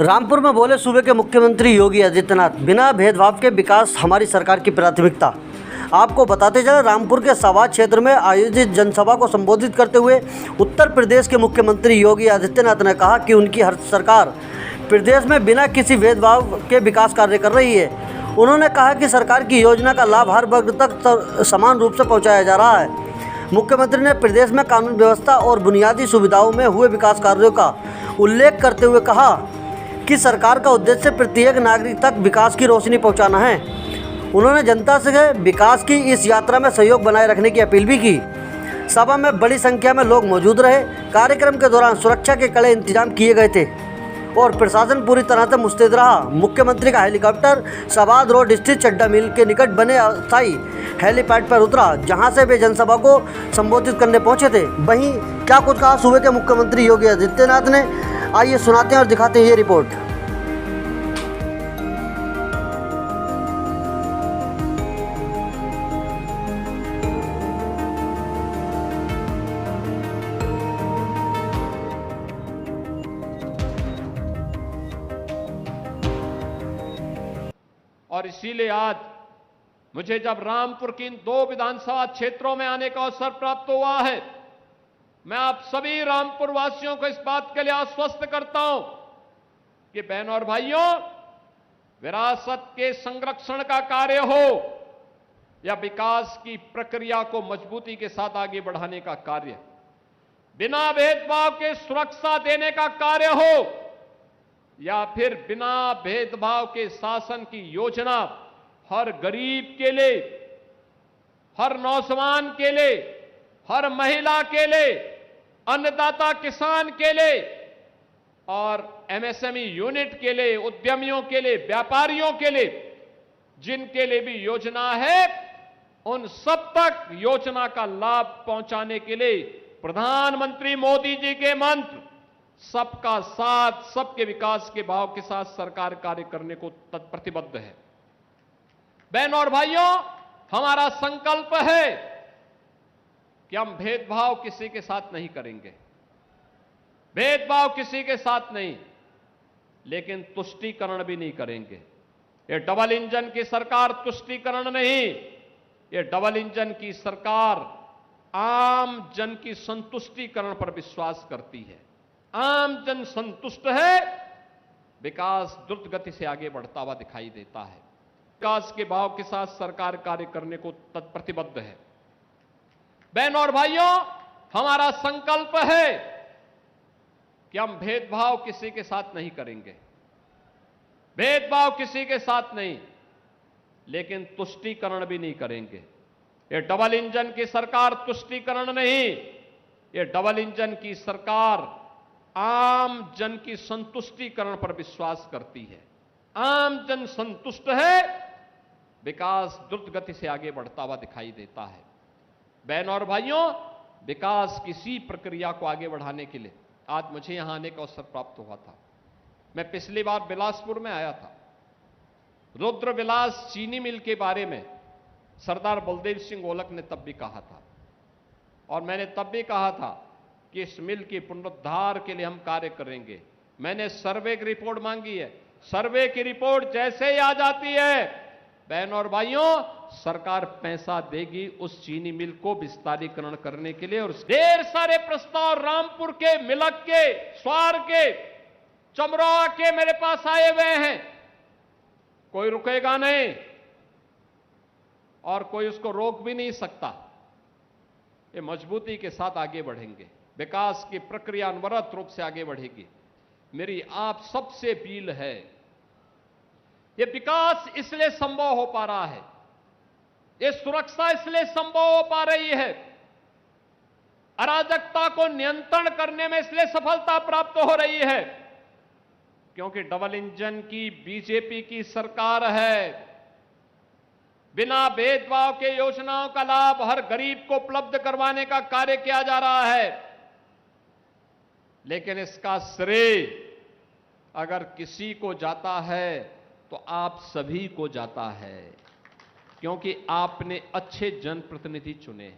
रामपुर में बोले सूबे के मुख्यमंत्री योगी आदित्यनाथ, बिना भेदभाव के विकास हमारी सरकार की प्राथमिकता। आपको बताते चले, रामपुर के सवाज क्षेत्र में आयोजित जनसभा को संबोधित करते हुए उत्तर प्रदेश के मुख्यमंत्री योगी आदित्यनाथ ने कहा कि उनकी हर सरकार प्रदेश में बिना किसी भेदभाव के विकास कार्य कर रही है। उन्होंने कहा कि सरकार की योजना का लाभ हर वर्ग तक समान रूप से पहुँचाया जा रहा है। मुख्यमंत्री ने प्रदेश में कानून व्यवस्था और बुनियादी सुविधाओं में हुए विकास कार्यों का उल्लेख करते हुए कहा कि सरकार का उद्देश्य प्रत्येक नागरिक तक विकास की रोशनी पहुंचाना है। उन्होंने जनता से विकास की इस यात्रा में सहयोग बनाए रखने की अपील भी की। सभा में बड़ी संख्या में लोग मौजूद रहे। कार्यक्रम के दौरान सुरक्षा के कड़े इंतजाम किए गए थे और प्रशासन पूरी तरह से मुस्तैद रहा। मुख्यमंत्री का हेलीकॉप्टर सवाद रोड स्थित चड्डा मिल के निकट बने अस्थायी हेलीपैड पर उतरा, जहां से वे जनसभा को संबोधित करने पहुंचे थे। वहीं क्या कुछ कहा सूबे के मुख्यमंत्री योगी आदित्यनाथ ने, आइए सुनाते हैं और दिखाते हैं ये रिपोर्ट। और इसीलिए आज मुझे जब रामपुर की इन 2 विधानसभा क्षेत्रों में आने का अवसर प्राप्त हुआ है, मैं आप सभी रामपुर वासियों को इस बात के लिए आश्वस्त करता हूं कि बहनों और भाइयों, विरासत के संरक्षण का कार्य हो या विकास की प्रक्रिया को मजबूती के साथ आगे बढ़ाने का कार्य, बिना भेदभाव के सुरक्षा देने का कार्य हो या फिर बिना भेदभाव के शासन की योजना हर गरीब के लिए, हर नौजवान के लिए, हर महिला के लिए, अन्नदाता किसान के लिए और एमएसएमई यूनिट के लिए, उद्यमियों के लिए, व्यापारियों के लिए, जिनके लिए भी योजना है, उन सब तक योजना का लाभ पहुंचाने के लिए प्रधानमंत्री मोदी जी के मंत्र सबका साथ, सबके विकास के भाव के साथ सरकार कार्य करने को प्रतिबद्ध है। बहनों और भाइयों, हमारा संकल्प है कि हम भेदभाव किसी के साथ नहीं करेंगे, भेदभाव किसी के साथ नहीं, लेकिन तुष्टीकरण भी नहीं करेंगे। ये डबल इंजन की सरकार तुष्टीकरण नहीं, ये डबल इंजन की सरकार आम जन की संतुष्टीकरण पर विश्वास करती है। आम जन संतुष्ट है, विकास द्रुत गति से आगे बढ़ता हुआ दिखाई देता है। विकास के भाव के साथ सरकार कार्य करने को प्रतिबद्ध है। बहनों और भाइयों, हमारा संकल्प है कि हम भेदभाव किसी के साथ नहीं करेंगे, भेदभाव किसी के साथ नहीं, लेकिन तुष्टीकरण भी नहीं करेंगे। ये डबल इंजन की सरकार तुष्टीकरण नहीं, ये डबल इंजन की सरकार आम जन की संतुष्टीकरण पर विश्वास करती है। आम जन संतुष्ट है, विकास द्रुत गति से आगे बढ़ता हुआ दिखाई देता है। बहनों और भाइयों, विकास किसी प्रक्रिया को आगे बढ़ाने के लिए आज मुझे यहां आने का अवसर प्राप्त हुआ था। मैं पिछली बार बिलासपुर में आया था। रुद्र विलास चीनी मिल के बारे में सरदार बलदेव सिंह ओलक ने तब भी कहा था और मैंने तब भी कहा था कि इस मिल के पुनरुद्धार के लिए हम कार्य करेंगे। मैंने सर्वे की रिपोर्ट मांगी है। सर्वे की रिपोर्ट जैसे ही आ जाती है, बहनों और भाइयों, सरकार पैसा देगी उस चीनी मिल को विस्तारीकरण करने के लिए। और ढेर सारे प्रस्ताव रामपुर के, मिलक के, स्वार के, चमरोआ के मेरे पास आए हुए हैं। कोई रुकेगा नहीं और कोई उसको रोक भी नहीं सकता। ये मजबूती के साथ आगे बढ़ेंगे, विकास की प्रक्रिया अनवरत रूप से आगे बढ़ेगी। मेरी आप सबसे अपील है, ये विकास इसलिए संभव हो पा रहा है, ये सुरक्षा इसलिए संभव हो पा रही है, अराजकता को नियंत्रण करने में इसलिए सफलता प्राप्त हो रही है क्योंकि डबल इंजन की बीजेपी की सरकार है। बिना भेदभाव के योजनाओं का लाभ हर गरीब को उपलब्ध करवाने का कार्य किया जा रहा है, लेकिन इसका श्रेय अगर किसी को जाता है तो आप सभी को जाता है, क्योंकि आपने अच्छे जनप्रतिनिधि चुने।